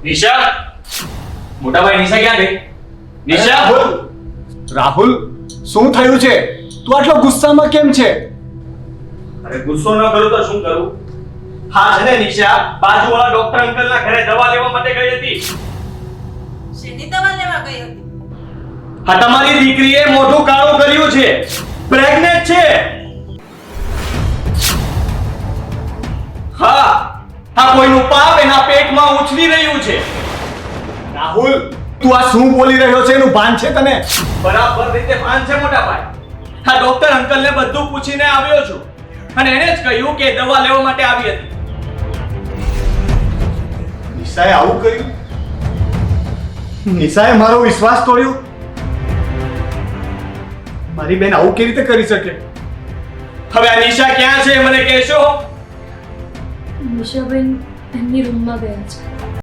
નિશા, મોટા ભાઈ નિશા ક્યાં ગઈ? નિશા, રાહુલ, શું થયું છે? તું આટલો ગુસ્સામાં કેમ છે? અરે ગુસ્સો ન કરું તો શું કરું? હા છે ને નિશા, બાજુવાળા ડોક્ટર અંકલના ઘરે દવા લેવા માટે ગઈ હતી. શેની દવા લેવા ગઈ હતી? હા, તમારી દીકરીએ મોઢું કાળું કર્યું છે, પ્રેગ્નેન્ટ છે. હા, કોઈનું પાપ એના પેટમાં ઉછળી રહ્યું છે. રાહુલ, તું આ શું બોલી રહ્યો છે? એનું ભાન છે તને? બરાબર રીતે ભાન છે મોટા ભાઈ. હા, ડોક્ટર અંકલને બધું પૂછીને આવ્યો છું અને એને જ કહ્યું કે દવા લેવા માટે આવી હતી. નિશાએ આવું કર્યું? નિશાએ મારો વિશ્વાસ તોડ્યો? મારી બેન આવું કેવી રીતે કરી શકે? હવે આ નિશા ક્યાં છે મને કહેશો? નિશાબેન એમની રૂમમાં ગયા છે.